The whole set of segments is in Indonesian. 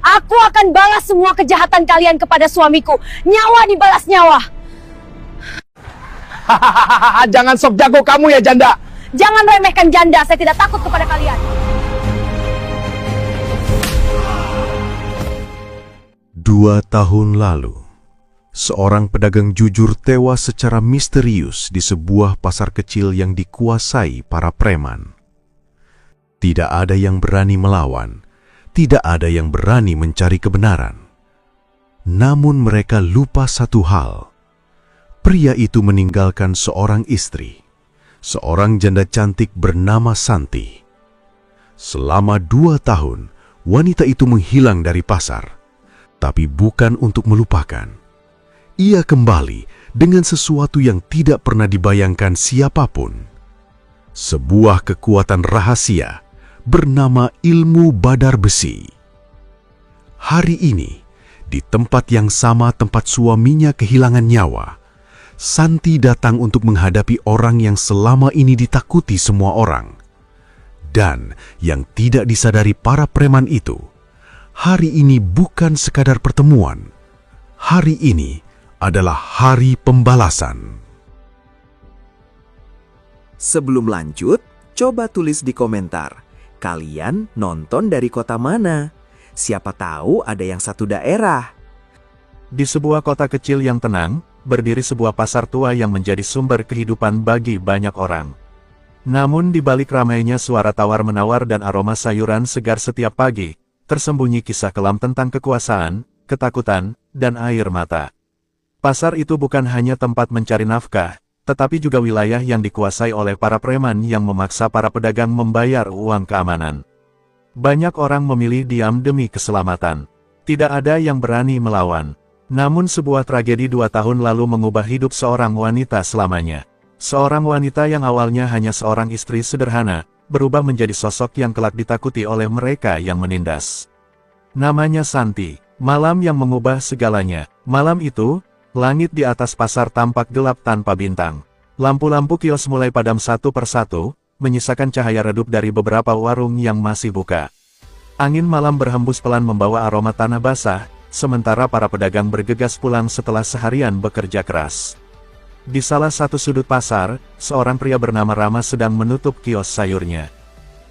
Aku akan balas semua kejahatan kalian kepada suamiku. Nyawa dibalas nyawa. Hahaha, jangan sok jago kamu ya, janda. Jangan remehkan janda, saya tidak takut kepada kalian. 2 tahun lalu, seorang pedagang jujur tewas secara misterius di sebuah pasar kecil yang dikuasai para preman. Tidak ada yang berani melawan, tidak ada yang berani mencari kebenaran. Namun mereka lupa satu hal. Pria itu meninggalkan seorang istri, seorang janda cantik bernama Santi. Selama 2 tahun, wanita itu menghilang dari pasar. Tapi bukan untuk melupakan. Ia kembali dengan sesuatu yang tidak pernah dibayangkan siapapun. Sebuah kekuatan rahasia bernama ilmu badar besi. Hari ini, di tempat yang sama tempat suaminya kehilangan nyawa, Santi datang untuk menghadapi orang yang selama ini ditakuti semua orang. Dan yang tidak disadari para preman itu, hari ini bukan sekadar pertemuan. Hari ini adalah hari pembalasan. Sebelum lanjut, coba tulis di komentar. Kalian nonton dari kota mana? Siapa tahu ada yang satu daerah. Di sebuah kota kecil yang tenang, berdiri sebuah pasar tua yang menjadi sumber kehidupan bagi banyak orang. Namun di balik ramainya suara tawar-menawar dan aroma sayuran segar setiap pagi, tersembunyi kisah kelam tentang kekuasaan, ketakutan, dan air mata. Pasar itu bukan hanya tempat mencari nafkah, tetapi juga wilayah yang dikuasai oleh para preman yang memaksa para pedagang membayar uang keamanan. Banyak orang memilih diam demi keselamatan. Tidak ada yang berani melawan. Namun sebuah tragedi 2 tahun lalu mengubah hidup seorang wanita selamanya. Seorang wanita yang awalnya hanya seorang istri sederhana, berubah menjadi sosok yang kelak ditakuti oleh mereka yang menindas. Namanya Santi, malam yang mengubah segalanya. Malam itu, langit di atas pasar tampak gelap tanpa bintang. Lampu-lampu kios mulai padam satu persatu, menyisakan cahaya redup dari beberapa warung yang masih buka. Angin malam berhembus pelan membawa aroma tanah basah, sementara para pedagang bergegas pulang setelah seharian bekerja keras. Di salah satu sudut pasar, seorang pria bernama Rama sedang menutup kios sayurnya.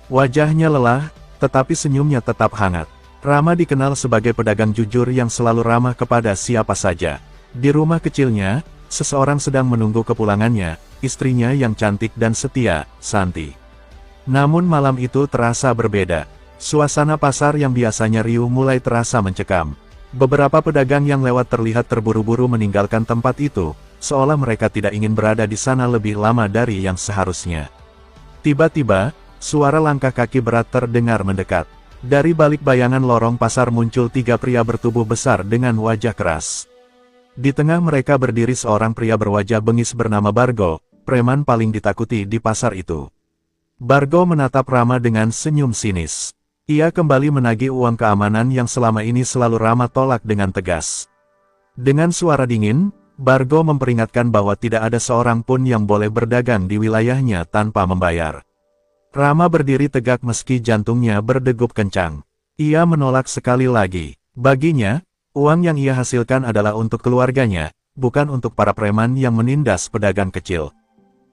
Wajahnya lelah, tetapi senyumnya tetap hangat. Rama dikenal sebagai pedagang jujur yang selalu ramah kepada siapa saja. Di rumah kecilnya, seseorang sedang menunggu kepulangannya, istrinya yang cantik dan setia, Santi. Namun malam itu terasa berbeda. Suasana pasar yang biasanya riuh mulai terasa mencekam. Beberapa pedagang yang lewat terlihat terburu-buru meninggalkan tempat itu, seolah mereka tidak ingin berada di sana lebih lama dari yang seharusnya. Tiba-tiba, suara langkah kaki berat terdengar mendekat. Dari balik bayangan lorong pasar muncul 3 pria bertubuh besar dengan wajah keras. Di tengah mereka berdiri seorang pria berwajah bengis bernama Bargo, preman paling ditakuti di pasar itu. Bargo menatap Rama dengan senyum sinis. Ia kembali menagih uang keamanan yang selama ini selalu Rama tolak dengan tegas. Dengan suara dingin, Bargo memperingatkan bahwa tidak ada seorang pun yang boleh berdagang di wilayahnya tanpa membayar. Rama berdiri tegak meski jantungnya berdegup kencang. Ia menolak sekali lagi. Baginya, uang yang ia hasilkan adalah untuk keluarganya, bukan untuk para preman yang menindas pedagang kecil.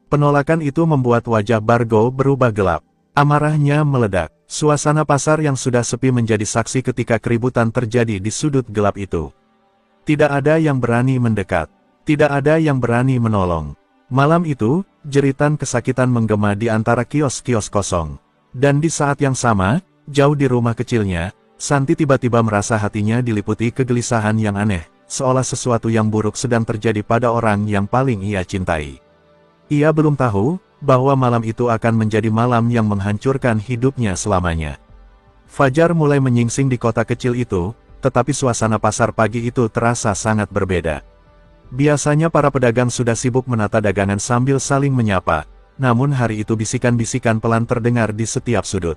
Penolakan itu membuat wajah Bargo berubah gelap. Amarahnya meledak. Suasana pasar yang sudah sepi menjadi saksi ketika keributan terjadi di sudut gelap itu. Tidak ada yang berani mendekat. Tidak ada yang berani menolong. Malam itu, jeritan kesakitan menggema di antara kios-kios kosong. Dan di saat yang sama, jauh di rumah kecilnya, Santi tiba-tiba merasa hatinya diliputi kegelisahan yang aneh, seolah sesuatu yang buruk sedang terjadi pada orang yang paling ia cintai. Ia belum tahu bahwa malam itu akan menjadi malam yang menghancurkan hidupnya selamanya. Fajar mulai menyingsing di kota kecil itu, tetapi suasana pasar pagi itu terasa sangat berbeda. Biasanya para pedagang sudah sibuk menata dagangan sambil saling menyapa, namun hari itu bisikan-bisikan pelan terdengar di setiap sudut.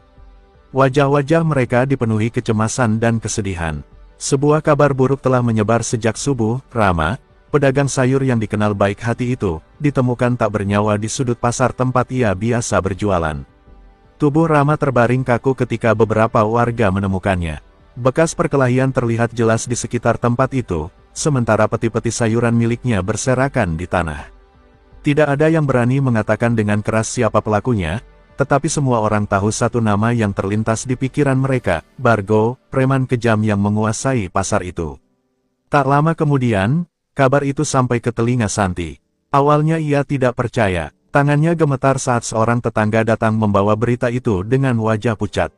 Wajah-wajah mereka dipenuhi kecemasan dan kesedihan. Sebuah kabar buruk telah menyebar sejak subuh. Rama, pedagang sayur yang dikenal baik hati itu, ditemukan tak bernyawa di sudut pasar tempat ia biasa berjualan. Tubuh Rama terbaring kaku ketika beberapa warga menemukannya. Bekas perkelahian terlihat jelas di sekitar tempat itu, sementara peti-peti sayuran miliknya berserakan di tanah. Tidak ada yang berani mengatakan dengan keras siapa pelakunya, tetapi semua orang tahu satu nama yang terlintas di pikiran mereka, Bargo, preman kejam yang menguasai pasar itu. Tak lama kemudian, kabar itu sampai ke telinga Santi. Awalnya ia tidak percaya, tangannya gemetar saat seorang tetangga datang membawa berita itu dengan wajah pucat.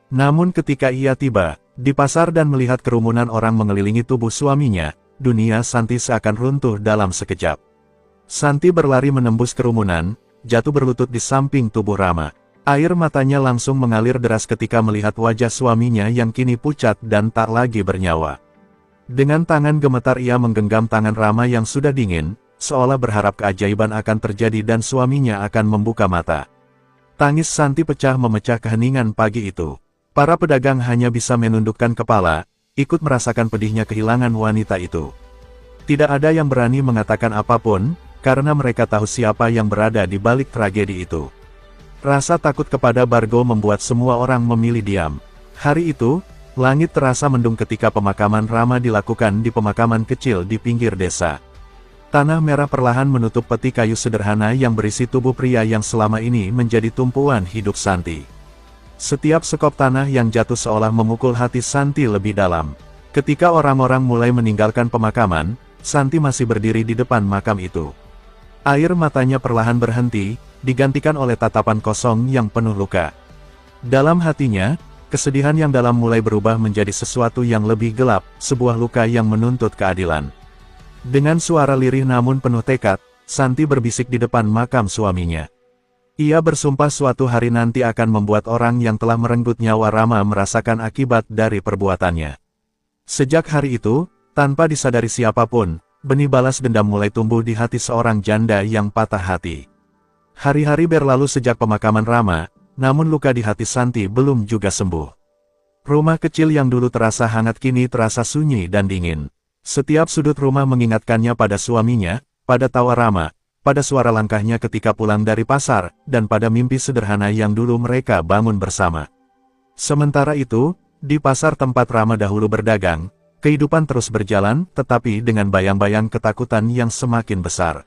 Namun ketika ia tiba di pasar dan melihat kerumunan orang mengelilingi tubuh suaminya, dunia Santi seakan runtuh dalam sekejap. Santi berlari menembus kerumunan, jatuh berlutut di samping tubuh Rama. Air matanya langsung mengalir deras ketika melihat wajah suaminya yang kini pucat dan tak lagi bernyawa. Dengan tangan gemetar ia menggenggam tangan Rama yang sudah dingin, seolah berharap keajaiban akan terjadi dan suaminya akan membuka mata. Tangis Santi pecah memecah keheningan pagi itu. Para pedagang hanya bisa menundukkan kepala, ikut merasakan pedihnya kehilangan wanita itu. Tidak ada yang berani mengatakan apapun, karena mereka tahu siapa yang berada di balik tragedi itu. Rasa takut kepada Bargo membuat semua orang memilih diam. Hari itu, langit terasa mendung ketika pemakaman Rama dilakukan di pemakaman kecil di pinggir desa. Tanah merah perlahan menutup peti kayu sederhana yang berisi tubuh pria yang selama ini menjadi tumpuan hidup Santi. Setiap sekop tanah yang jatuh seolah memukul hati Santi lebih dalam. Ketika orang-orang mulai meninggalkan pemakaman, Santi masih berdiri di depan makam itu. Air matanya perlahan berhenti, digantikan oleh tatapan kosong yang penuh luka. Dalam hatinya, kesedihan yang dalam mulai berubah menjadi sesuatu yang lebih gelap, sebuah luka yang menuntut keadilan. Dengan suara lirih namun penuh tekad, Santi berbisik di depan makam suaminya. Ia bersumpah suatu hari nanti akan membuat orang yang telah merenggut nyawa Rama merasakan akibat dari perbuatannya. Sejak hari itu, tanpa disadari siapapun, benih balas dendam mulai tumbuh di hati seorang janda yang patah hati. Hari-hari berlalu sejak pemakaman Rama, namun luka di hati Santi belum juga sembuh. Rumah kecil yang dulu terasa hangat kini terasa sunyi dan dingin. Setiap sudut rumah mengingatkannya pada suaminya, pada tawa Rama, pada suara langkahnya ketika pulang dari pasar, dan pada mimpi sederhana yang dulu mereka bangun bersama. Sementara itu, di pasar tempat Rama dahulu berdagang, kehidupan terus berjalan, tetapi dengan bayang-bayang ketakutan yang semakin besar.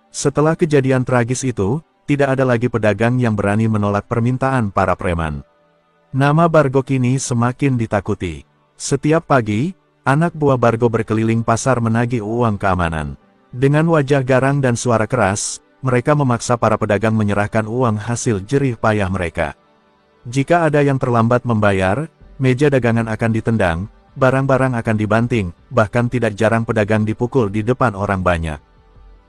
Setelah kejadian tragis itu, tidak ada lagi pedagang yang berani menolak permintaan para preman. Nama Bargo kini semakin ditakuti. Setiap pagi, anak buah Bargo berkeliling pasar menagih uang keamanan. Dengan wajah garang dan suara keras, mereka memaksa para pedagang menyerahkan uang hasil jerih payah mereka. Jika ada yang terlambat membayar, meja dagangan akan ditendang, barang-barang akan dibanting, bahkan tidak jarang pedagang dipukul di depan orang banyak.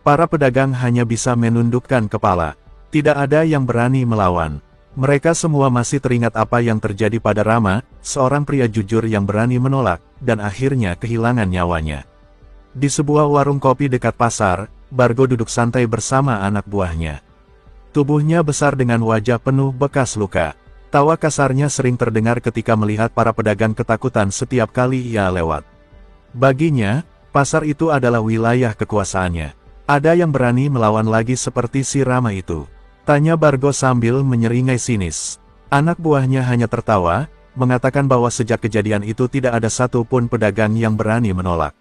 Para pedagang hanya bisa menundukkan kepala. Tidak ada yang berani melawan. Mereka semua masih teringat apa yang terjadi pada Rama, seorang pria jujur yang berani menolak, dan akhirnya kehilangan nyawanya. Di sebuah warung kopi dekat pasar, Bargo duduk santai bersama anak buahnya. Tubuhnya besar dengan wajah penuh bekas luka. Tawa kasarnya sering terdengar ketika melihat para pedagang ketakutan setiap kali ia lewat. Baginya, pasar itu adalah wilayah kekuasaannya. Ada yang berani melawan lagi seperti si Rama itu? Tanya Bargo sambil menyeringai sinis. Anak buahnya hanya tertawa, mengatakan bahwa sejak kejadian itu tidak ada satupun pedagang yang berani menolak.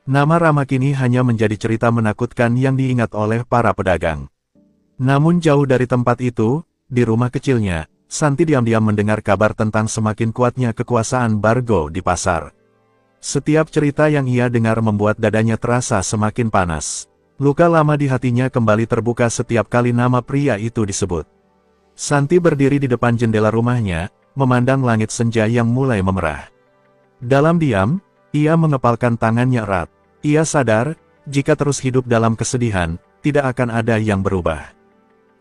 Nama Rama kini hanya menjadi cerita menakutkan yang diingat oleh para pedagang. Namun jauh dari tempat itu, di rumah kecilnya, Santi diam-diam mendengar kabar tentang semakin kuatnya kekuasaan Bargo di pasar. Setiap cerita yang ia dengar membuat dadanya terasa semakin panas. Luka lama di hatinya kembali terbuka setiap kali nama pria itu disebut. Santi berdiri di depan jendela rumahnya, memandang langit senja yang mulai memerah. Dalam diam, ia mengepalkan tangannya erat. Ia sadar, jika terus hidup dalam kesedihan, tidak akan ada yang berubah.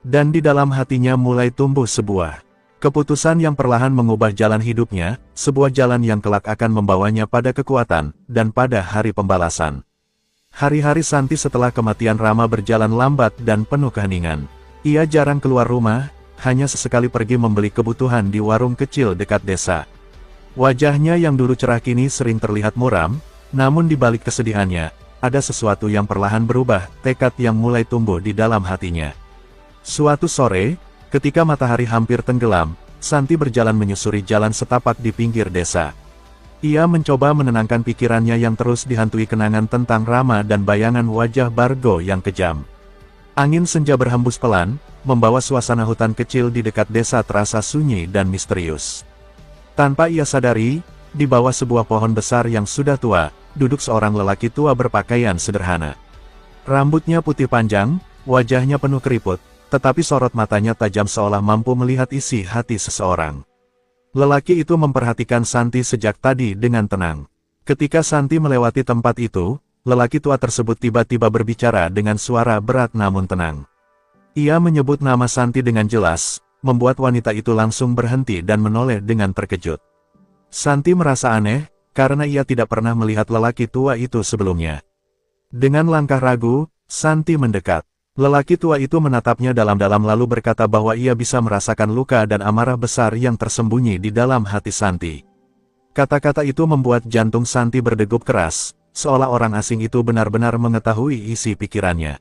Dan di dalam hatinya mulai tumbuh sebuah keputusan yang perlahan mengubah jalan hidupnya, sebuah jalan yang kelak akan membawanya pada kekuatan, dan pada hari pembalasan. Hari-hari Santi setelah kematian Rama berjalan lambat dan penuh keheningan. Ia jarang keluar rumah, hanya sesekali pergi membeli kebutuhan di warung kecil dekat desa. Wajahnya yang dulu cerah kini sering terlihat muram, namun di balik kesedihannya, ada sesuatu yang perlahan berubah, tekad yang mulai tumbuh di dalam hatinya. Suatu sore, ketika matahari hampir tenggelam, Santi berjalan menyusuri jalan setapak di pinggir desa. Ia mencoba menenangkan pikirannya yang terus dihantui kenangan tentang Rama dan bayangan wajah Bargo yang kejam. Angin senja berhembus pelan, membawa suasana hutan kecil di dekat desa terasa sunyi dan misterius. Tanpa ia sadari, di bawah sebuah pohon besar yang sudah tua, duduk seorang lelaki tua berpakaian sederhana. Rambutnya putih panjang, wajahnya penuh keriput, tetapi sorot matanya tajam seolah mampu melihat isi hati seseorang. Lelaki itu memperhatikan Santi sejak tadi dengan tenang. Ketika Santi melewati tempat itu, lelaki tua tersebut tiba-tiba berbicara dengan suara berat namun tenang. Ia menyebut nama Santi dengan jelas, membuat wanita itu langsung berhenti dan menoleh dengan terkejut. Santi merasa aneh, karena ia tidak pernah melihat lelaki tua itu sebelumnya. Dengan langkah ragu, Santi mendekat. Lelaki tua itu menatapnya dalam-dalam lalu berkata bahwa ia bisa merasakan luka dan amarah besar yang tersembunyi di dalam hati Santi. Kata-kata itu membuat jantung Santi berdegup keras, seolah orang asing itu benar-benar mengetahui isi pikirannya.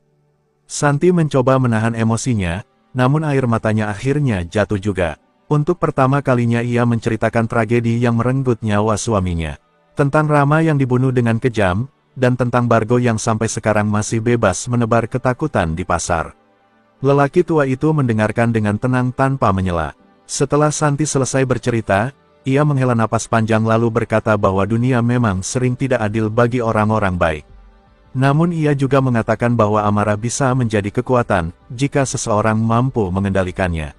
Santi mencoba menahan emosinya, namun air matanya akhirnya jatuh juga. Untuk pertama kalinya ia menceritakan tragedi yang merenggut nyawa suaminya. Tentang Rama yang dibunuh dengan kejam, dan tentang Bargo yang sampai sekarang masih bebas menebar ketakutan di pasar. Lelaki tua itu mendengarkan dengan tenang tanpa menyela. Setelah Santi selesai bercerita, ia menghela napas panjang lalu berkata bahwa dunia memang sering tidak adil bagi orang-orang baik. Namun ia juga mengatakan bahwa amarah bisa menjadi kekuatan, jika seseorang mampu mengendalikannya.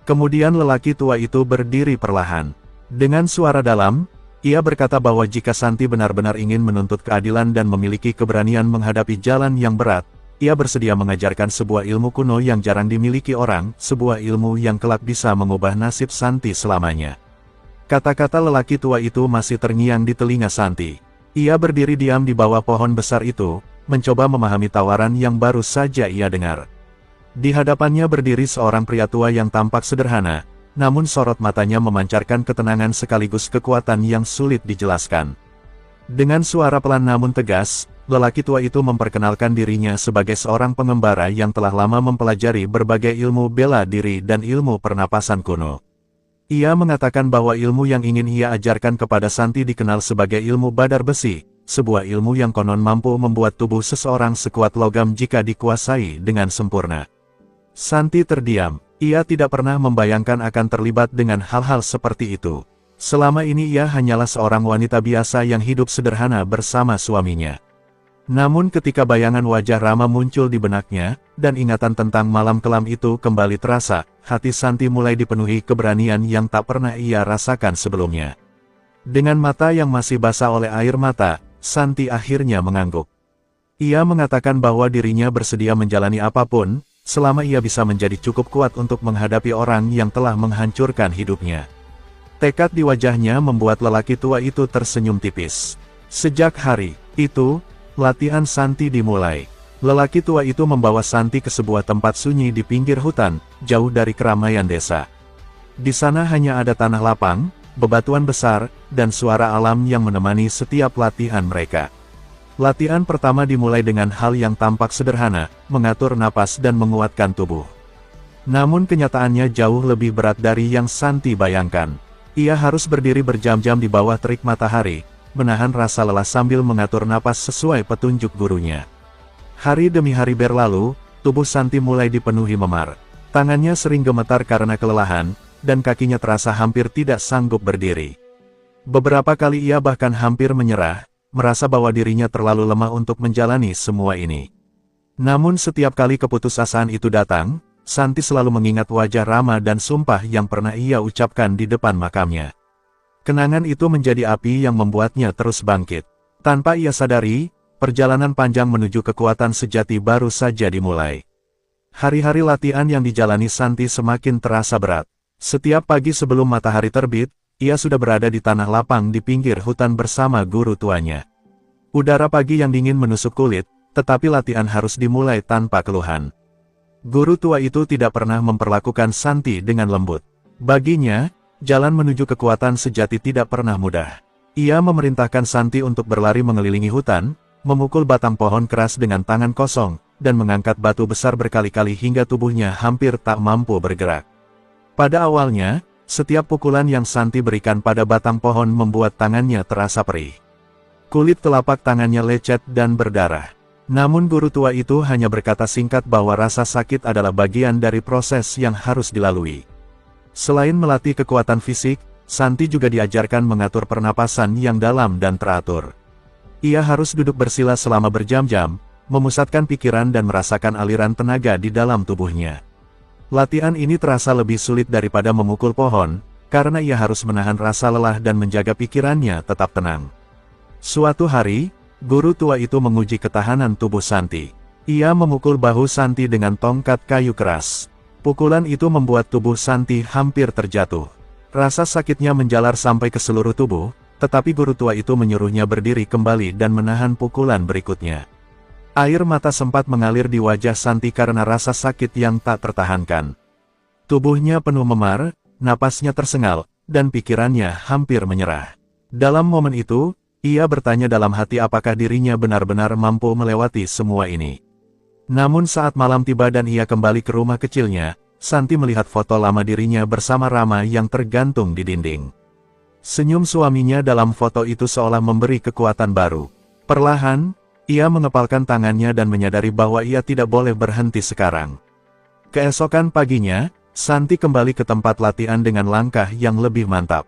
Kemudian lelaki tua itu berdiri perlahan. Dengan suara dalam, ia berkata bahwa jika Santi benar-benar ingin menuntut keadilan dan memiliki keberanian menghadapi jalan yang berat, ia bersedia mengajarkan sebuah ilmu kuno yang jarang dimiliki orang, sebuah ilmu yang kelak bisa mengubah nasib Santi selamanya. Kata-kata lelaki tua itu masih terngiang di telinga Santi. Ia berdiri diam di bawah pohon besar itu, mencoba memahami tawaran yang baru saja ia dengar. Di hadapannya berdiri seorang pria tua yang tampak sederhana, namun sorot matanya memancarkan ketenangan sekaligus kekuatan yang sulit dijelaskan. Dengan suara pelan namun tegas, lelaki tua itu memperkenalkan dirinya sebagai seorang pengembara yang telah lama mempelajari berbagai ilmu bela diri dan ilmu pernapasan kuno. Ia mengatakan bahwa ilmu yang ingin ia ajarkan kepada Santi dikenal sebagai ilmu badar besi, sebuah ilmu yang konon mampu membuat tubuh seseorang sekuat logam jika dikuasai dengan sempurna. Santi terdiam. Ia tidak pernah membayangkan akan terlibat dengan hal-hal seperti itu. Selama ini ia hanyalah seorang wanita biasa yang hidup sederhana bersama suaminya. Namun ketika bayangan wajah Rama muncul di benaknya, dan ingatan tentang malam kelam itu kembali terasa, hati Santi mulai dipenuhi keberanian yang tak pernah ia rasakan sebelumnya. Dengan mata yang masih basah oleh air mata, Santi akhirnya mengangguk. Ia mengatakan bahwa dirinya bersedia menjalani apapun, selama ia bisa menjadi cukup kuat untuk menghadapi orang yang telah menghancurkan hidupnya. Tekad di wajahnya membuat lelaki tua itu tersenyum tipis. Sejak hari itu, latihan Santi dimulai. Lelaki tua itu membawa Santi ke sebuah tempat sunyi di pinggir hutan, jauh dari keramaian desa. Di sana hanya ada tanah lapang, bebatuan besar, dan suara alam yang menemani setiap latihan mereka. Latihan pertama dimulai dengan hal yang tampak sederhana, mengatur napas dan menguatkan tubuh. Namun kenyataannya jauh lebih berat dari yang Santi bayangkan. Ia harus berdiri berjam-jam di bawah terik matahari, menahan rasa lelah sambil mengatur napas sesuai petunjuk gurunya. Hari demi hari berlalu, tubuh Santi mulai dipenuhi memar. Tangannya sering gemetar karena kelelahan, dan kakinya terasa hampir tidak sanggup berdiri. Beberapa kali ia bahkan hampir menyerah, merasa bahwa dirinya terlalu lemah untuk menjalani semua ini. Namun setiap kali keputusasaan itu datang, Santi selalu mengingat wajah Rama dan sumpah yang pernah ia ucapkan di depan makamnya. Kenangan itu menjadi api yang membuatnya terus bangkit. Tanpa ia sadari, perjalanan panjang menuju kekuatan sejati baru saja dimulai. Hari-hari latihan yang dijalani Santi semakin terasa berat. Setiap pagi sebelum matahari terbit, ia sudah berada di tanah lapang di pinggir hutan bersama guru tuanya. Udara pagi yang dingin menusuk kulit, tetapi latihan harus dimulai tanpa keluhan. Guru tua itu tidak pernah memperlakukan Santi dengan lembut. Baginya, jalan menuju kekuatan sejati tidak pernah mudah. Ia memerintahkan Santi untuk berlari mengelilingi hutan, memukul batang pohon keras dengan tangan kosong, dan mengangkat batu besar berkali-kali hingga tubuhnya hampir tak mampu bergerak. Pada awalnya, Setiap pukulan yang Santi berikan pada batang pohon membuat tangannya terasa perih. Kulit telapak tangannya lecet dan berdarah. Namun guru tua itu hanya berkata singkat bahwa rasa sakit adalah bagian dari proses yang harus dilalui. Selain melatih kekuatan fisik, Santi juga diajarkan mengatur pernapasan yang dalam dan teratur. Ia harus duduk bersila selama berjam-jam, memusatkan pikiran dan merasakan aliran tenaga di dalam tubuhnya. Latihan ini terasa lebih sulit daripada memukul pohon, karena ia harus menahan rasa lelah dan menjaga pikirannya tetap tenang. Suatu hari, guru tua itu menguji ketahanan tubuh Santi. Ia memukul bahu Santi dengan tongkat kayu keras. Pukulan itu membuat tubuh Santi hampir terjatuh. Rasa sakitnya menjalar sampai ke seluruh tubuh, tetapi guru tua itu menyuruhnya berdiri kembali dan menahan pukulan berikutnya. Air mata sempat mengalir di wajah Santi karena rasa sakit yang tak tertahankan. Tubuhnya penuh memar, napasnya tersengal, dan pikirannya hampir menyerah. Dalam momen itu, ia bertanya dalam hati apakah dirinya benar-benar mampu melewati semua ini. Namun saat malam tiba dan ia kembali ke rumah kecilnya, Santi melihat foto lama dirinya bersama Rama yang tergantung di dinding. Senyum suaminya dalam foto itu seolah memberi kekuatan baru. Perlahan, ia mengepalkan tangannya dan menyadari bahwa ia tidak boleh berhenti sekarang. Keesokan paginya, Santi kembali ke tempat latihan dengan langkah yang lebih mantap.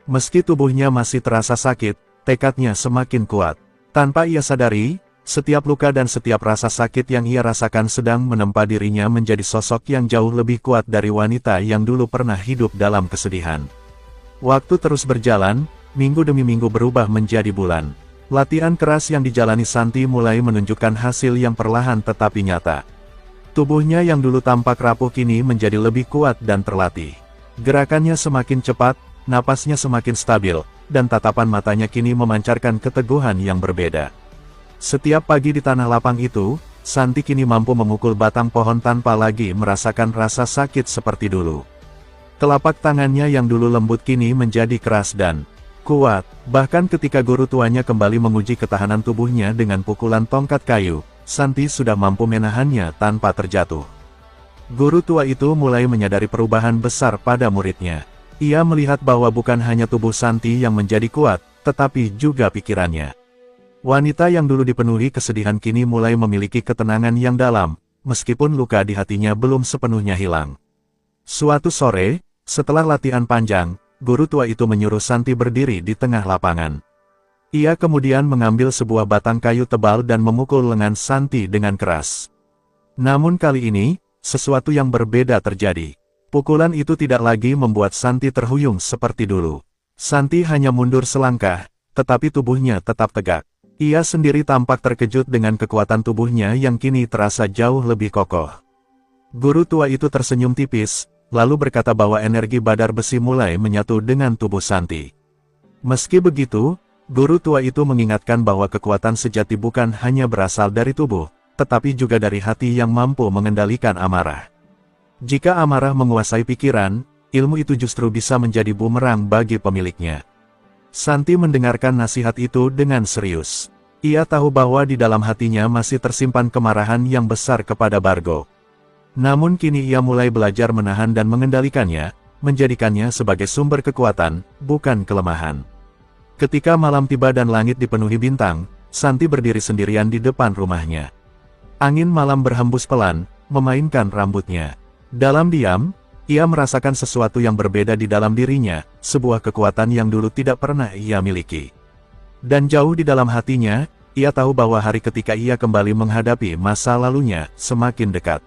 Meski tubuhnya masih terasa sakit, tekadnya semakin kuat. Tanpa ia sadari, setiap luka dan setiap rasa sakit yang ia rasakan sedang menempa dirinya menjadi sosok yang jauh lebih kuat dari wanita yang dulu pernah hidup dalam kesedihan. Waktu terus berjalan, minggu demi minggu berubah menjadi bulan. Latihan keras yang dijalani Santi mulai menunjukkan hasil yang perlahan tetapi nyata. Tubuhnya yang dulu tampak rapuh kini menjadi lebih kuat dan terlatih. Gerakannya semakin cepat, napasnya semakin stabil, dan tatapan matanya kini memancarkan keteguhan yang berbeda. Setiap pagi di tanah lapang itu, Santi kini mampu memukul batang pohon tanpa lagi merasakan rasa sakit seperti dulu. Telapak tangannya yang dulu lembut kini menjadi keras dan kuat, bahkan ketika guru tuanya kembali menguji ketahanan tubuhnya dengan pukulan tongkat kayu, Santi sudah mampu menahannya tanpa terjatuh. Guru tua itu mulai menyadari perubahan besar pada muridnya. Ia melihat bahwa bukan hanya tubuh Santi yang menjadi kuat, tetapi juga pikirannya. Wanita yang dulu dipenuhi kesedihan kini mulai memiliki ketenangan yang dalam, meskipun luka di hatinya belum sepenuhnya hilang. Suatu sore, setelah latihan panjang, guru tua itu menyuruh Santi berdiri di tengah lapangan. Ia kemudian mengambil sebuah batang kayu tebal dan memukul lengan Santi dengan keras. Namun kali ini, sesuatu yang berbeda terjadi. Pukulan itu tidak lagi membuat Santi terhuyung seperti dulu. Santi hanya mundur selangkah, tetapi tubuhnya tetap tegak. Ia sendiri tampak terkejut dengan kekuatan tubuhnya yang kini terasa jauh lebih kokoh. Guru tua itu tersenyum tipis, lalu berkata bahwa energi badar besi mulai menyatu dengan tubuh Santi. Meski begitu, guru tua itu mengingatkan bahwa kekuatan sejati bukan hanya berasal dari tubuh, tetapi juga dari hati yang mampu mengendalikan amarah. Jika amarah menguasai pikiran, ilmu itu justru bisa menjadi bumerang bagi pemiliknya. Santi mendengarkan nasihat itu dengan serius. Ia tahu bahwa di dalam hatinya masih tersimpan kemarahan yang besar kepada Bargo. Namun kini ia mulai belajar menahan dan mengendalikannya, menjadikannya sebagai sumber kekuatan, bukan kelemahan. Ketika malam tiba dan langit dipenuhi bintang, Santi berdiri sendirian di depan rumahnya. Angin malam berhembus pelan, memainkan rambutnya. Dalam diam, ia merasakan sesuatu yang berbeda di dalam dirinya, sebuah kekuatan yang dulu tidak pernah ia miliki. Dan jauh di dalam hatinya, ia tahu bahwa hari ketika ia kembali menghadapi masa lalunya, semakin dekat.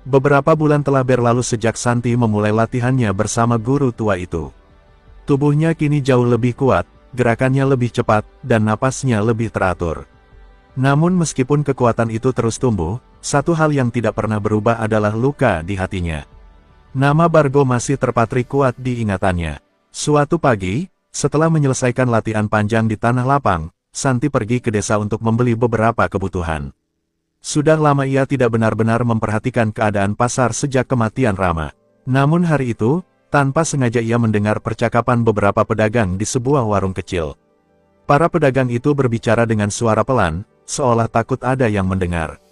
Beberapa bulan telah berlalu sejak Santi memulai latihannya bersama guru tua itu. Tubuhnya kini jauh lebih kuat, gerakannya lebih cepat, dan napasnya lebih teratur. Namun meskipun kekuatan itu terus tumbuh, satu hal yang tidak pernah berubah adalah luka di hatinya. Nama Bargo masih terpatri kuat di ingatannya. Suatu pagi, setelah menyelesaikan latihan panjang di tanah lapang, Santi pergi ke desa untuk membeli beberapa kebutuhan. Sudah lama ia tidak benar-benar memperhatikan keadaan pasar sejak kematian Rama. Namun hari itu, tanpa sengaja ia mendengar percakapan beberapa pedagang di sebuah warung kecil. Para pedagang itu berbicara dengan suara pelan, seolah takut ada yang mendengar.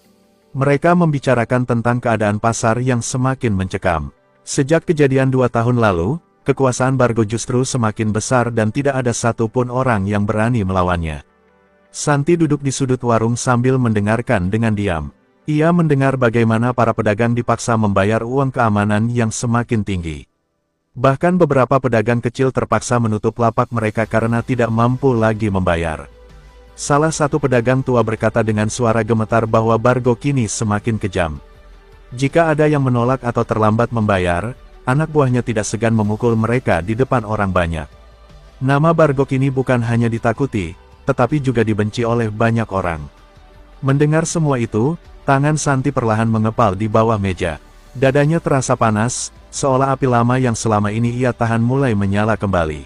Mereka membicarakan tentang keadaan pasar yang semakin mencekam. Sejak kejadian 2 tahun lalu, kekuasaan Bargo justru semakin besar dan tidak ada satupun orang yang berani melawannya. Santi duduk di sudut warung sambil mendengarkan dengan diam. Ia mendengar bagaimana para pedagang dipaksa membayar uang keamanan yang semakin tinggi. Bahkan beberapa pedagang kecil terpaksa menutup lapak mereka karena tidak mampu lagi membayar. Salah satu pedagang tua berkata dengan suara gemetar bahwa Bargo kini semakin kejam. Jika ada yang menolak atau terlambat membayar, anak buahnya tidak segan memukul mereka di depan orang banyak. Nama Bargo kini bukan hanya ditakuti, tetapi juga dibenci oleh banyak orang. Mendengar semua itu, tangan Santi perlahan mengepal di bawah meja. Dadanya terasa panas, seolah api lama yang selama ini ia tahan mulai menyala kembali.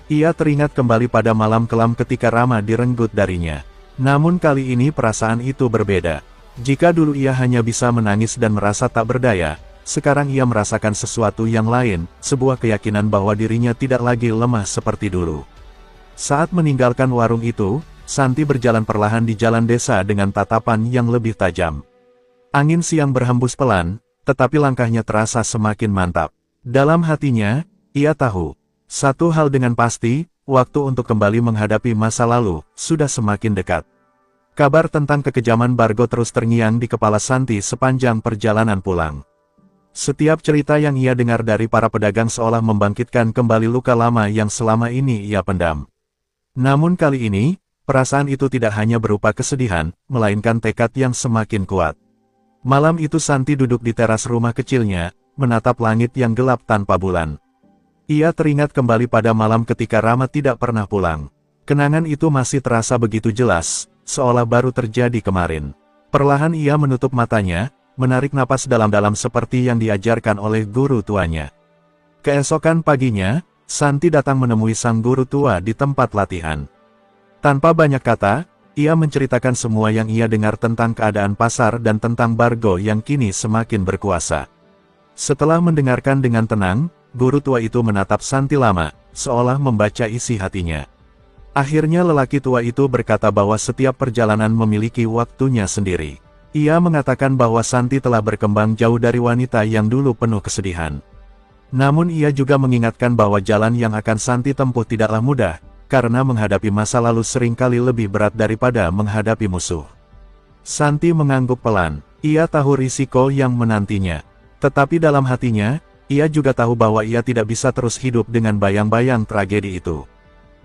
Ia teringat kembali pada malam kelam ketika Rama direnggut darinya. Namun kali ini perasaan itu berbeda. Jika dulu ia hanya bisa menangis dan merasa tak berdaya, sekarang ia merasakan sesuatu yang lain, sebuah keyakinan bahwa dirinya tidak lagi lemah seperti dulu. Saat meninggalkan warung itu, Santi berjalan perlahan di jalan desa dengan tatapan yang lebih tajam. Angin siang berhembus pelan, tetapi langkahnya terasa semakin mantap. Dalam hatinya, ia tahu. Satu hal dengan pasti, waktu untuk kembali menghadapi masa lalu, sudah semakin dekat. Kabar tentang kekejaman Bargo terus terngiang di kepala Santi sepanjang perjalanan pulang. Setiap cerita yang ia dengar dari para pedagang seolah membangkitkan kembali luka lama yang selama ini ia pendam. Namun kali ini, perasaan itu tidak hanya berupa kesedihan, melainkan tekad yang semakin kuat. Malam itu Santi duduk di teras rumah kecilnya, menatap langit yang gelap tanpa bulan. Ia teringat kembali pada malam ketika Rama tidak pernah pulang. Kenangan itu masih terasa begitu jelas, seolah baru terjadi kemarin. Perlahan ia menutup matanya, menarik napas dalam-dalam seperti yang diajarkan oleh guru tuanya. Keesokan paginya, Santi datang menemui sang guru tua di tempat latihan. Tanpa banyak kata, ia menceritakan semua yang ia dengar tentang keadaan pasar dan tentang Bargo yang kini semakin berkuasa. Setelah mendengarkan dengan tenang, guru tua itu menatap Santi lama, seolah membaca isi hatinya. Akhirnya lelaki tua itu berkata bahwa setiap perjalanan memiliki waktunya sendiri. Ia mengatakan bahwa Santi telah berkembang jauh dari wanita yang dulu penuh kesedihan. Namun ia juga mengingatkan bahwa jalan yang akan Santi tempuh tidaklah mudah, karena menghadapi masa lalu seringkali lebih berat daripada menghadapi musuh. Santi mengangguk pelan, ia tahu risiko yang menantinya. Tetapi dalam hatinya, ia juga tahu bahwa ia tidak bisa terus hidup dengan bayang-bayang tragedi itu.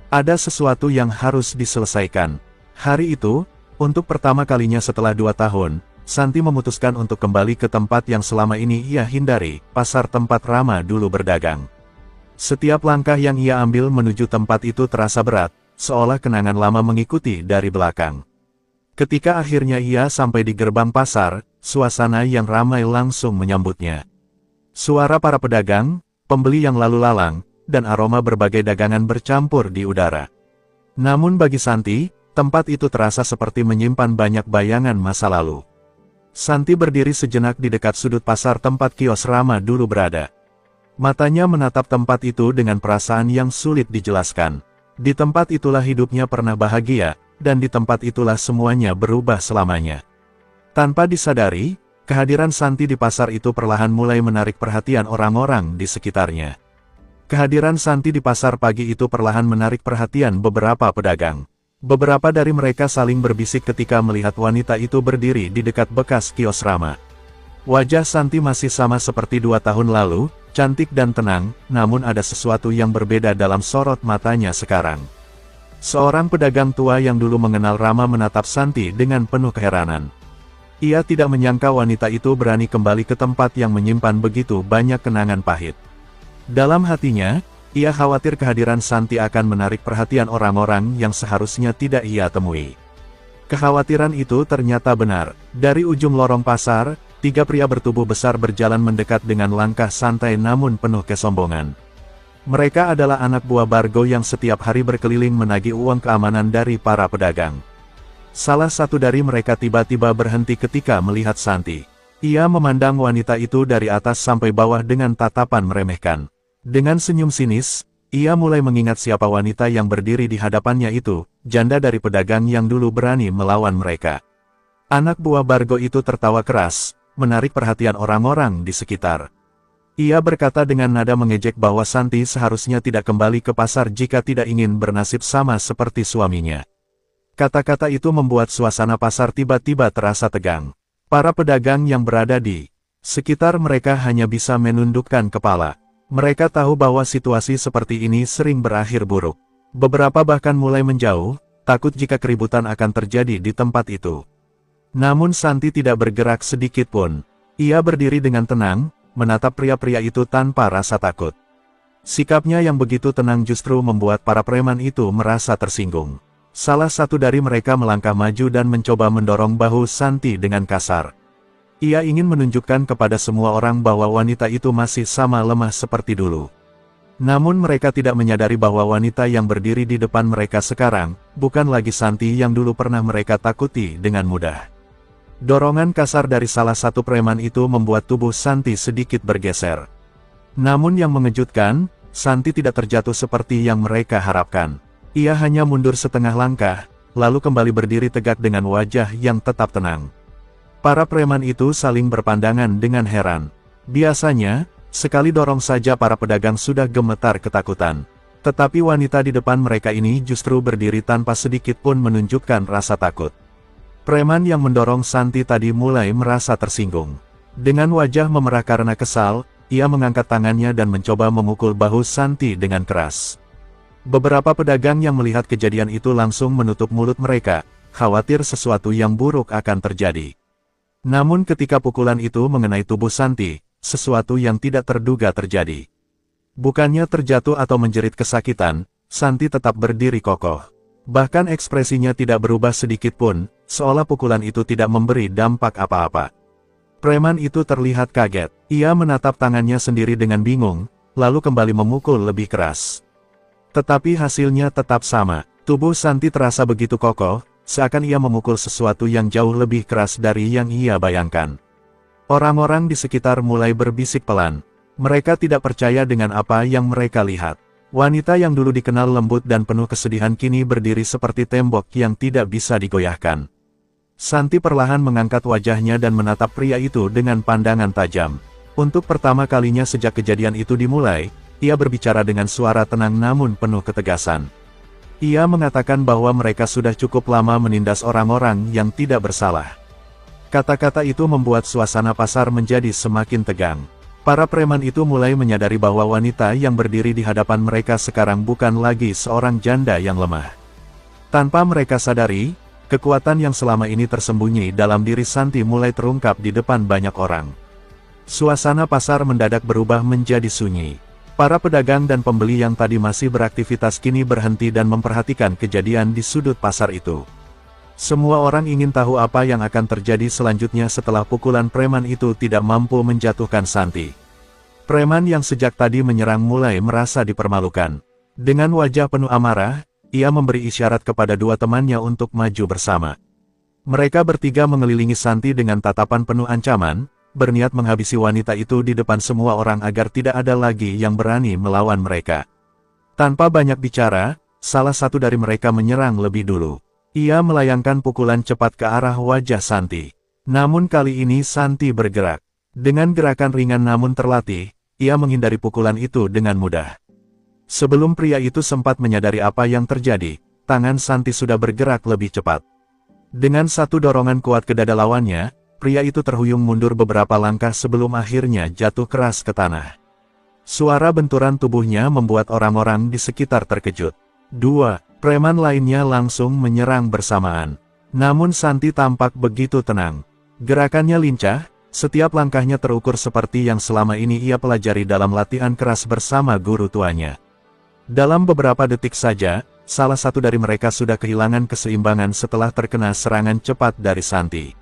Ada sesuatu yang harus diselesaikan. Hari itu, untuk pertama kalinya setelah 2 tahun, Santi memutuskan untuk kembali ke tempat yang selama ini ia hindari, pasar tempat Rama dulu berdagang. Setiap langkah yang ia ambil menuju tempat itu terasa berat, seolah kenangan lama mengikuti dari belakang. Ketika akhirnya ia sampai di gerbang pasar, suasana yang ramai langsung menyambutnya. Suara para pedagang, pembeli yang lalu lalang, dan aroma berbagai dagangan bercampur di udara. Namun bagi Santi, tempat itu terasa seperti menyimpan banyak bayangan masa lalu. Santi berdiri sejenak di dekat sudut pasar tempat kios Rama dulu berada. Matanya menatap tempat itu dengan perasaan yang sulit dijelaskan. Di tempat itulah hidupnya pernah bahagia, dan di tempat itulah semuanya berubah selamanya. Tanpa disadari, kehadiran Santi di pasar itu perlahan mulai menarik perhatian orang-orang di sekitarnya. Kehadiran Santi di pasar pagi itu perlahan menarik perhatian beberapa pedagang. Beberapa dari mereka saling berbisik ketika melihat wanita itu berdiri di dekat bekas kios Rama. Wajah Santi masih sama seperti 2 tahun lalu, cantik dan tenang, namun ada sesuatu yang berbeda dalam sorot matanya sekarang. Seorang pedagang tua yang dulu mengenal Rama menatap Santi dengan penuh keheranan. Ia tidak menyangka wanita itu berani kembali ke tempat yang menyimpan begitu banyak kenangan pahit. Dalam hatinya, ia khawatir kehadiran Santi akan menarik perhatian orang-orang yang seharusnya tidak ia temui. Kekhawatiran itu ternyata benar. Dari ujung lorong pasar, 3 pria bertubuh besar berjalan mendekat dengan langkah santai namun penuh kesombongan. Mereka adalah anak buah Bargo yang setiap hari berkeliling menagih uang keamanan dari para pedagang. Salah satu dari mereka tiba-tiba berhenti ketika melihat Santi. Ia memandang wanita itu dari atas sampai bawah dengan tatapan meremehkan. Dengan senyum sinis, ia mulai mengingat siapa wanita yang berdiri di hadapannya itu, janda dari pedagang yang dulu berani melawan mereka. Anak buah Bargo itu tertawa keras, menarik perhatian orang-orang di sekitar. Ia berkata dengan nada mengejek bahwa Santi seharusnya tidak kembali ke pasar jika tidak ingin bernasib sama seperti suaminya. Kata-kata itu membuat suasana pasar tiba-tiba terasa tegang. Para pedagang yang berada di sekitar mereka hanya bisa menundukkan kepala. Mereka tahu bahwa situasi seperti ini sering berakhir buruk. Beberapa bahkan mulai menjauh, takut jika keributan akan terjadi di tempat itu. Namun Santi tidak bergerak sedikit pun. Ia berdiri dengan tenang, menatap pria-pria itu tanpa rasa takut. Sikapnya yang begitu tenang justru membuat para preman itu merasa tersinggung. Salah satu dari mereka melangkah maju dan mencoba mendorong bahu Santi dengan kasar. Ia ingin menunjukkan kepada semua orang bahwa wanita itu masih sama lemah seperti dulu. Namun mereka tidak menyadari bahwa wanita yang berdiri di depan mereka sekarang, bukan lagi Santi yang dulu pernah mereka takuti dengan mudah. Dorongan kasar dari salah satu preman itu membuat tubuh Santi sedikit bergeser. Namun yang mengejutkan, Santi tidak terjatuh seperti yang mereka harapkan. Ia hanya mundur setengah langkah, lalu kembali berdiri tegak dengan wajah yang tetap tenang. Para preman itu saling berpandangan dengan heran. Biasanya, sekali dorong saja para pedagang sudah gemetar ketakutan. Tetapi wanita di depan mereka ini justru berdiri tanpa sedikit pun menunjukkan rasa takut. Preman yang mendorong Santi tadi mulai merasa tersinggung. Dengan wajah memerah karena kesal, ia mengangkat tangannya dan mencoba memukul bahu Santi dengan keras. Beberapa pedagang yang melihat kejadian itu langsung menutup mulut mereka, khawatir sesuatu yang buruk akan terjadi. Namun ketika pukulan itu mengenai tubuh Santi, sesuatu yang tidak terduga terjadi. Bukannya terjatuh atau menjerit kesakitan, Santi tetap berdiri kokoh. Bahkan ekspresinya tidak berubah sedikit pun, seolah pukulan itu tidak memberi dampak apa-apa. Preman itu terlihat kaget. Ia menatap tangannya sendiri dengan bingung, lalu kembali memukul lebih keras. Tetapi hasilnya tetap sama. Tubuh Santi terasa begitu kokoh, seakan ia memukul sesuatu yang jauh lebih keras dari yang ia bayangkan. Orang-orang di sekitar mulai berbisik pelan. Mereka tidak percaya dengan apa yang mereka lihat. Wanita yang dulu dikenal lembut dan penuh kesedihan kini berdiri seperti tembok yang tidak bisa digoyahkan. Santi perlahan mengangkat wajahnya dan menatap pria itu dengan pandangan tajam. Untuk pertama kalinya sejak kejadian itu dimulai, ia berbicara dengan suara tenang namun penuh ketegasan. Ia mengatakan bahwa mereka sudah cukup lama menindas orang-orang yang tidak bersalah. Kata-kata itu membuat suasana pasar menjadi semakin tegang. Para preman itu mulai menyadari bahwa wanita yang berdiri di hadapan mereka sekarang bukan lagi seorang janda yang lemah. Tanpa mereka sadari, kekuatan yang selama ini tersembunyi dalam diri Santi mulai terungkap di depan banyak orang. Suasana pasar mendadak berubah menjadi sunyi. Para pedagang dan pembeli yang tadi masih beraktivitas kini berhenti dan memperhatikan kejadian di sudut pasar itu. Semua orang ingin tahu apa yang akan terjadi selanjutnya setelah pukulan preman itu tidak mampu menjatuhkan Santi. Preman yang sejak tadi menyerang mulai merasa dipermalukan. Dengan wajah penuh amarah, ia memberi isyarat kepada dua temannya untuk maju bersama. Mereka bertiga mengelilingi Santi dengan tatapan penuh ancaman, berniat menghabisi wanita itu di depan semua orang agar tidak ada lagi yang berani melawan mereka. Tanpa banyak bicara, salah satu dari mereka menyerang lebih dulu. Ia melayangkan pukulan cepat ke arah wajah Santi. Namun kali ini Santi bergerak. Dengan gerakan ringan namun terlatih, ia menghindari pukulan itu dengan mudah. Sebelum pria itu sempat menyadari apa yang terjadi, tangan Santi sudah bergerak lebih cepat. Dengan satu dorongan kuat ke dada lawannya, pria itu terhuyung mundur beberapa langkah sebelum akhirnya jatuh keras ke tanah. Suara benturan tubuhnya membuat orang-orang di sekitar terkejut. Dua preman lainnya langsung menyerang bersamaan. Namun Santi tampak begitu tenang. Gerakannya lincah, setiap langkahnya terukur seperti yang selama ini ia pelajari dalam latihan keras bersama guru tuanya. Dalam beberapa detik saja, salah satu dari mereka sudah kehilangan keseimbangan setelah terkena serangan cepat dari Santi.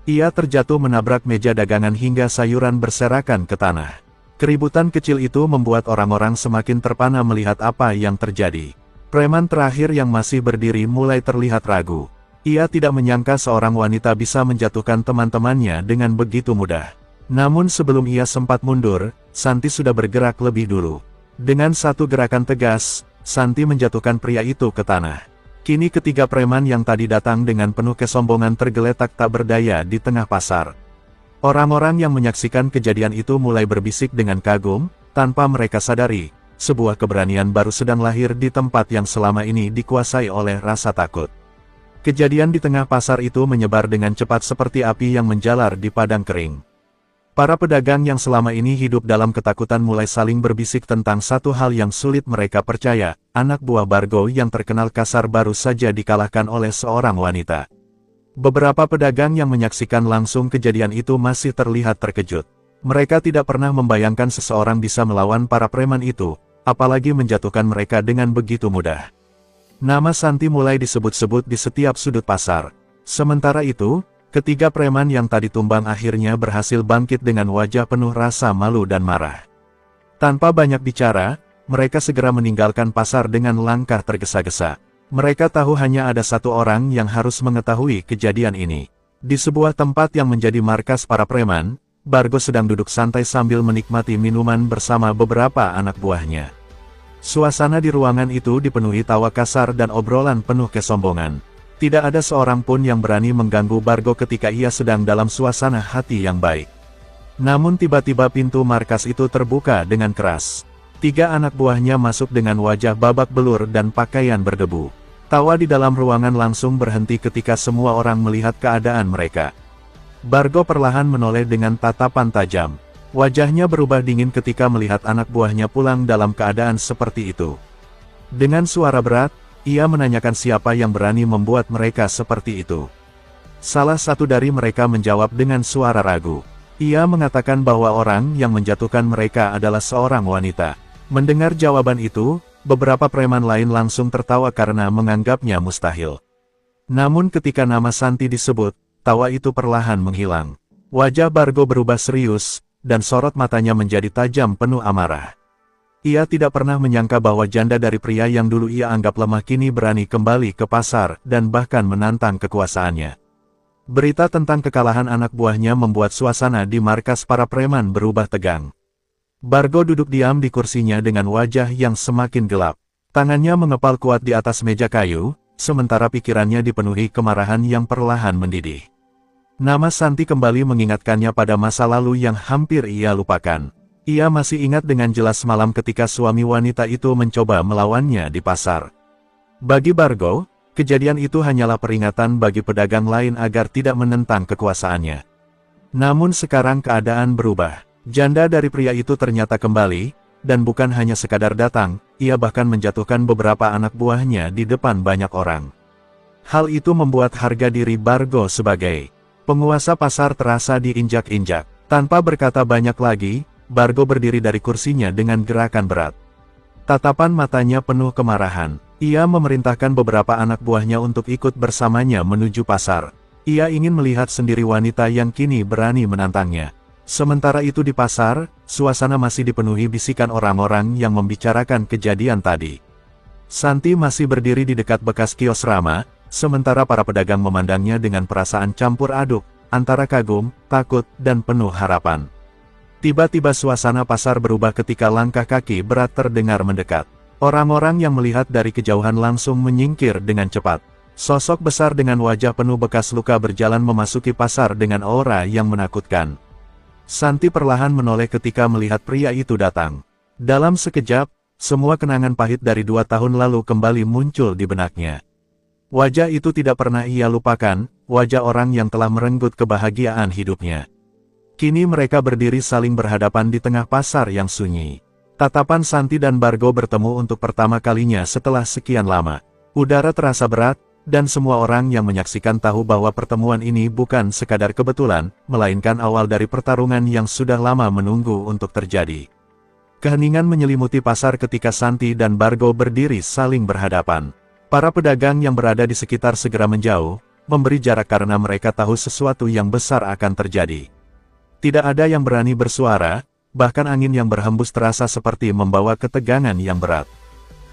Ia terjatuh menabrak meja dagangan hingga sayuran berserakan ke tanah. Keributan kecil itu membuat orang-orang semakin terpana melihat apa yang terjadi. Preman terakhir yang masih berdiri mulai terlihat ragu. Ia tidak menyangka seorang wanita bisa menjatuhkan teman-temannya dengan begitu mudah. Namun sebelum ia sempat mundur, Santi sudah bergerak lebih dulu. Dengan satu gerakan tegas, Santi menjatuhkan pria itu ke tanah. Kini ketiga preman yang tadi datang dengan penuh kesombongan tergeletak tak berdaya di tengah pasar. Orang-orang yang menyaksikan kejadian itu mulai berbisik dengan kagum, tanpa mereka sadari, sebuah keberanian baru sedang lahir di tempat yang selama ini dikuasai oleh rasa takut. Kejadian di tengah pasar itu menyebar dengan cepat seperti api yang menjalar di padang kering. Para pedagang yang selama ini hidup dalam ketakutan mulai saling berbisik tentang satu hal yang sulit mereka percaya, anak buah Bargo yang terkenal kasar baru saja dikalahkan oleh seorang wanita. Beberapa pedagang yang menyaksikan langsung kejadian itu masih terlihat terkejut. Mereka tidak pernah membayangkan seseorang bisa melawan para preman itu, apalagi menjatuhkan mereka dengan begitu mudah. Nama Santi mulai disebut-sebut di setiap sudut pasar. Sementara itu, ketiga preman yang tadi tumbang akhirnya berhasil bangkit dengan wajah penuh rasa malu dan marah. Tanpa banyak bicara, mereka segera meninggalkan pasar dengan langkah tergesa-gesa. Mereka tahu hanya ada satu orang yang harus mengetahui kejadian ini. Di sebuah tempat yang menjadi markas para preman, Bargo sedang duduk santai sambil menikmati minuman bersama beberapa anak buahnya. Suasana di ruangan itu dipenuhi tawa kasar dan obrolan penuh kesombongan. Tidak ada seorang pun yang berani mengganggu Bargo ketika ia sedang dalam suasana hati yang baik. Namun tiba-tiba pintu markas itu terbuka dengan keras. 3 anak buahnya masuk dengan wajah babak belur dan pakaian berdebu. Tawa di dalam ruangan langsung berhenti ketika semua orang melihat keadaan mereka. Bargo perlahan menoleh dengan tatapan tajam. Wajahnya berubah dingin ketika melihat anak buahnya pulang dalam keadaan seperti itu. Dengan suara berat, ia menanyakan siapa yang berani membuat mereka seperti itu. Salah satu dari mereka menjawab dengan suara ragu. Ia mengatakan bahwa orang yang menjatuhkan mereka adalah seorang wanita. Mendengar jawaban itu, beberapa preman lain langsung tertawa karena menganggapnya mustahil. Namun ketika nama Santi disebut, tawa itu perlahan menghilang. Wajah Bargo berubah serius, dan sorot matanya menjadi tajam penuh amarah. Ia tidak pernah menyangka bahwa janda dari pria yang dulu ia anggap lemah kini berani kembali ke pasar dan bahkan menantang kekuasaannya. Berita tentang kekalahan anak buahnya membuat suasana di markas para preman berubah tegang. Bargo duduk diam di kursinya dengan wajah yang semakin gelap. Tangannya mengepal kuat di atas meja kayu, sementara pikirannya dipenuhi kemarahan yang perlahan mendidih. Nama Santi kembali mengingatkannya pada masa lalu yang hampir ia lupakan. Ia masih ingat dengan jelas malam ketika suami wanita itu mencoba melawannya di pasar. Bagi Bargo, kejadian itu hanyalah peringatan bagi pedagang lain agar tidak menentang kekuasaannya. Namun sekarang keadaan berubah. Janda dari pria itu ternyata kembali, dan bukan hanya sekadar datang, ia bahkan menjatuhkan beberapa anak buahnya di depan banyak orang. Hal itu membuat harga diri Bargo sebagai penguasa pasar terasa diinjak-injak. Tanpa berkata banyak lagi, Bargo berdiri dari kursinya dengan gerakan berat. Tatapan matanya penuh kemarahan. Ia memerintahkan beberapa anak buahnya untuk ikut bersamanya menuju pasar. Ia ingin melihat sendiri wanita yang kini berani menantangnya. Sementara itu di pasar, suasana masih dipenuhi bisikan orang-orang yang membicarakan kejadian tadi. Santi masih berdiri di dekat bekas kios Rama, sementara para pedagang memandangnya dengan perasaan campur aduk, antara kagum, takut, dan penuh harapan. Tiba-tiba suasana pasar berubah ketika langkah kaki berat terdengar mendekat. Orang-orang yang melihat dari kejauhan langsung menyingkir dengan cepat. Sosok besar dengan wajah penuh bekas luka berjalan memasuki pasar dengan aura yang menakutkan. Santi perlahan menoleh ketika melihat pria itu datang. Dalam sekejap, semua kenangan pahit dari 2 tahun lalu kembali muncul di benaknya. Wajah itu tidak pernah ia lupakan, wajah orang yang telah merenggut kebahagiaan hidupnya. Kini mereka berdiri saling berhadapan di tengah pasar yang sunyi. Tatapan Santi dan Bargo bertemu untuk pertama kalinya setelah sekian lama. Udara terasa berat, dan semua orang yang menyaksikan tahu bahwa pertemuan ini bukan sekadar kebetulan, melainkan awal dari pertarungan yang sudah lama menunggu untuk terjadi. Keheningan menyelimuti pasar ketika Santi dan Bargo berdiri saling berhadapan. Para pedagang yang berada di sekitar segera menjauh, memberi jarak karena mereka tahu sesuatu yang besar akan terjadi. Tidak ada yang berani bersuara, bahkan angin yang berhembus terasa seperti membawa ketegangan yang berat.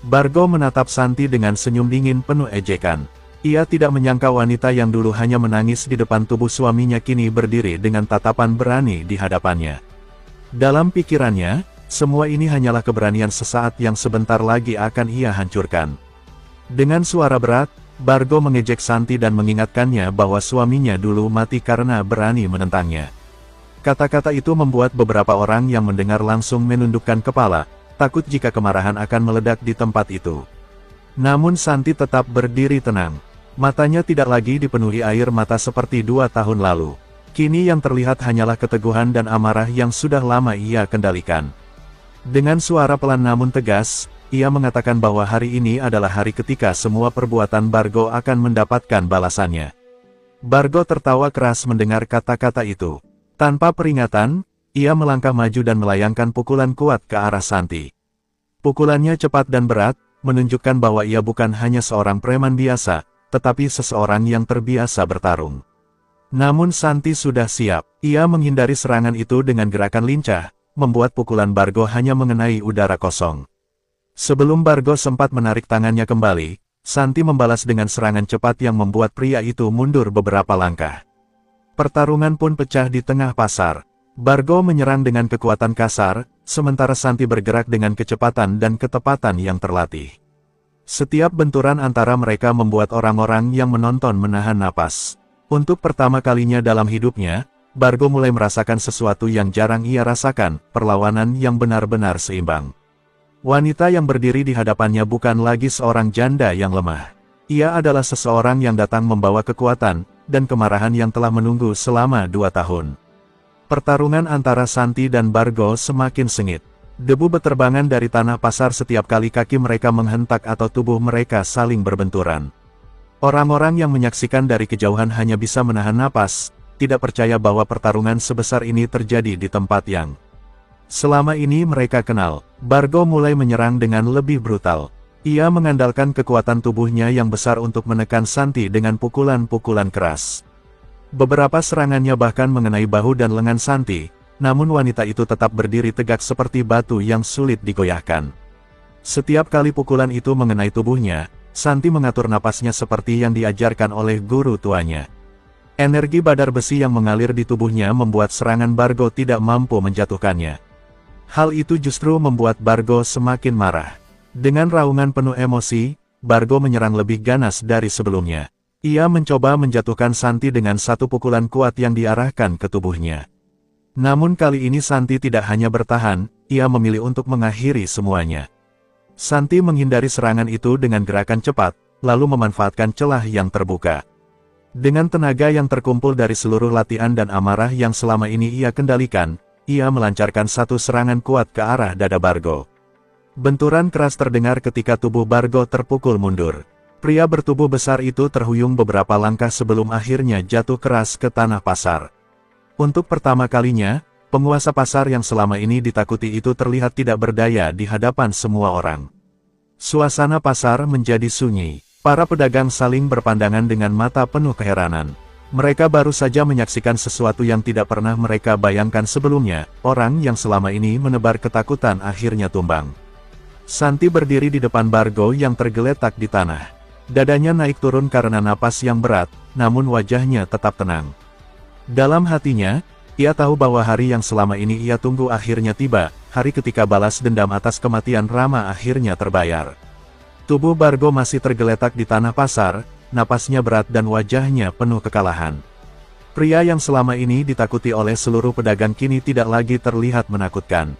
Bargo menatap Santi dengan senyum dingin penuh ejekan. Ia tidak menyangka wanita yang dulu hanya menangis di depan tubuh suaminya kini berdiri dengan tatapan berani di hadapannya. Dalam pikirannya, semua ini hanyalah keberanian sesaat yang sebentar lagi akan ia hancurkan. Dengan suara berat, Bargo mengejek Santi dan mengingatkannya bahwa suaminya dulu mati karena berani menentangnya. Kata-kata itu membuat beberapa orang yang mendengar langsung menundukkan kepala, takut jika kemarahan akan meledak di tempat itu. Namun Santi tetap berdiri tenang. Matanya tidak lagi dipenuhi air mata seperti 2 tahun lalu. Kini yang terlihat hanyalah keteguhan dan amarah yang sudah lama ia kendalikan. Dengan suara pelan namun tegas, ia mengatakan bahwa hari ini adalah hari ketika semua perbuatan Bargo akan mendapatkan balasannya. Bargo tertawa keras mendengar kata-kata itu. Tanpa peringatan, ia melangkah maju dan melayangkan pukulan kuat ke arah Santi. Pukulannya cepat dan berat, menunjukkan bahwa ia bukan hanya seorang preman biasa, tetapi seseorang yang terbiasa bertarung. Namun Santi sudah siap. Ia menghindari serangan itu dengan gerakan lincah, membuat pukulan Bargo hanya mengenai udara kosong. Sebelum Bargo sempat menarik tangannya kembali, Santi membalas dengan serangan cepat yang membuat pria itu mundur beberapa langkah. Pertarungan pun pecah di tengah pasar. Bargo menyerang dengan kekuatan kasar, sementara Santi bergerak dengan kecepatan dan ketepatan yang terlatih. Setiap benturan antara mereka membuat orang-orang yang menonton menahan napas. Untuk pertama kalinya dalam hidupnya, Bargo mulai merasakan sesuatu yang jarang ia rasakan, perlawanan yang benar-benar seimbang. Wanita yang berdiri di hadapannya bukan lagi seorang janda yang lemah. Ia adalah seseorang yang datang membawa kekuatan dan kemarahan yang telah menunggu selama 2 tahun. Pertarungan antara Santi dan Bargo semakin sengit. Debu beterbangan dari tanah pasar setiap kali kaki mereka menghentak atau tubuh mereka saling berbenturan. Orang-orang yang menyaksikan dari kejauhan hanya bisa menahan napas, tidak percaya bahwa pertarungan sebesar ini terjadi di tempat yang selama ini mereka kenal. Bargo mulai menyerang dengan lebih brutal. Ia mengandalkan kekuatan tubuhnya yang besar untuk menekan Santi dengan pukulan-pukulan keras. Beberapa serangannya bahkan mengenai bahu dan lengan Santi, namun wanita itu tetap berdiri tegak seperti batu yang sulit digoyahkan. Setiap kali pukulan itu mengenai tubuhnya, Santi mengatur napasnya seperti yang diajarkan oleh guru tuanya. Energi badar besi yang mengalir di tubuhnya membuat serangan Bargo tidak mampu menjatuhkannya. Hal itu justru membuat Bargo semakin marah. Dengan raungan penuh emosi, Bargo menyerang lebih ganas dari sebelumnya. Ia mencoba menjatuhkan Santi dengan satu pukulan kuat yang diarahkan ke tubuhnya. Namun kali ini Santi tidak hanya bertahan, ia memilih untuk mengakhiri semuanya. Santi menghindari serangan itu dengan gerakan cepat, lalu memanfaatkan celah yang terbuka. Dengan tenaga yang terkumpul dari seluruh latihan dan amarah yang selama ini ia kendalikan, ia melancarkan satu serangan kuat ke arah dada Bargo. Benturan keras terdengar ketika tubuh Bargo terpukul mundur. Pria bertubuh besar itu terhuyung beberapa langkah sebelum akhirnya jatuh keras ke tanah pasar. Untuk pertama kalinya, penguasa pasar yang selama ini ditakuti itu terlihat tidak berdaya di hadapan semua orang. Suasana pasar menjadi sunyi. Para pedagang saling berpandangan dengan mata penuh keheranan. Mereka baru saja menyaksikan sesuatu yang tidak pernah mereka bayangkan sebelumnya. Orang yang selama ini menebar ketakutan akhirnya tumbang. Santi berdiri di depan Bargo yang tergeletak di tanah. Dadanya naik turun karena napas yang berat, namun wajahnya tetap tenang. Dalam hatinya, ia tahu bahwa hari yang selama ini ia tunggu akhirnya tiba, hari ketika balas dendam atas kematian Rama akhirnya terbayar. Tubuh Bargo masih tergeletak di tanah pasar, napasnya berat dan wajahnya penuh kekalahan. Pria yang selama ini ditakuti oleh seluruh pedagang kini tidak lagi terlihat menakutkan.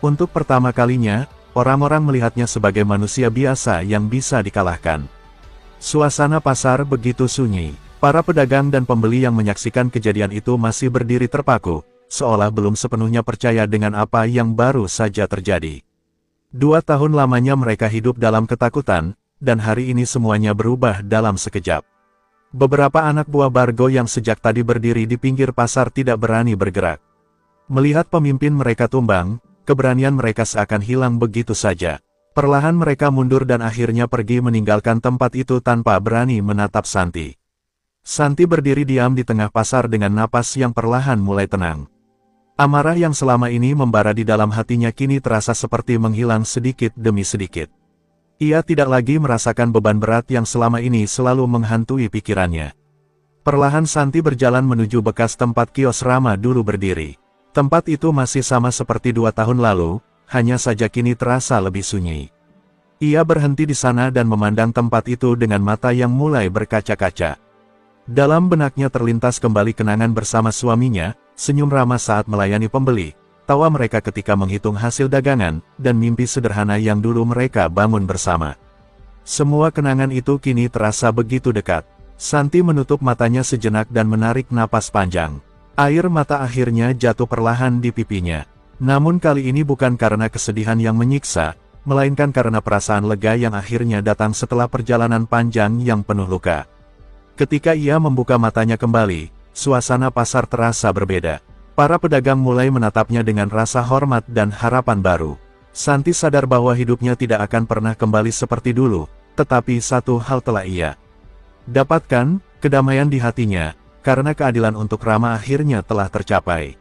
Untuk pertama kalinya, orang-orang melihatnya sebagai manusia biasa yang bisa dikalahkan. Suasana pasar begitu sunyi. Para pedagang dan pembeli yang menyaksikan kejadian itu masih berdiri terpaku, seolah belum sepenuhnya percaya dengan apa yang baru saja terjadi. 2 tahun lamanya mereka hidup dalam ketakutan, dan hari ini semuanya berubah dalam sekejap. Beberapa anak buah Bargo yang sejak tadi berdiri di pinggir pasar tidak berani bergerak. Melihat pemimpin mereka tumbang, keberanian mereka seakan hilang begitu saja. Perlahan mereka mundur dan akhirnya pergi meninggalkan tempat itu tanpa berani menatap Santi. Santi berdiri diam di tengah pasar dengan napas yang perlahan mulai tenang. Amarah yang selama ini membara di dalam hatinya kini terasa seperti menghilang sedikit demi sedikit. Ia tidak lagi merasakan beban berat yang selama ini selalu menghantui pikirannya. Perlahan Santi berjalan menuju bekas tempat kios Rama dulu berdiri. Tempat itu masih sama seperti 2 tahun lalu, hanya saja kini terasa lebih sunyi. Ia berhenti di sana dan memandang tempat itu dengan mata yang mulai berkaca-kaca. Dalam benaknya terlintas kembali kenangan bersama suaminya, senyum Rama saat melayani pembeli, tawa mereka ketika menghitung hasil dagangan, dan mimpi sederhana yang dulu mereka bangun bersama. Semua kenangan itu kini terasa begitu dekat. Santi menutup matanya sejenak dan menarik napas panjang. Air mata akhirnya jatuh perlahan di pipinya. Namun kali ini bukan karena kesedihan yang menyiksa, melainkan karena perasaan lega yang akhirnya datang setelah perjalanan panjang yang penuh luka. Ketika ia membuka matanya kembali, suasana pasar terasa berbeda. Para pedagang mulai menatapnya dengan rasa hormat dan harapan baru. Santi sadar bahwa hidupnya tidak akan pernah kembali seperti dulu, tetapi satu hal telah ia dapatkan, kedamaian di hatinya, karena keadilan untuk Rama akhirnya telah tercapai.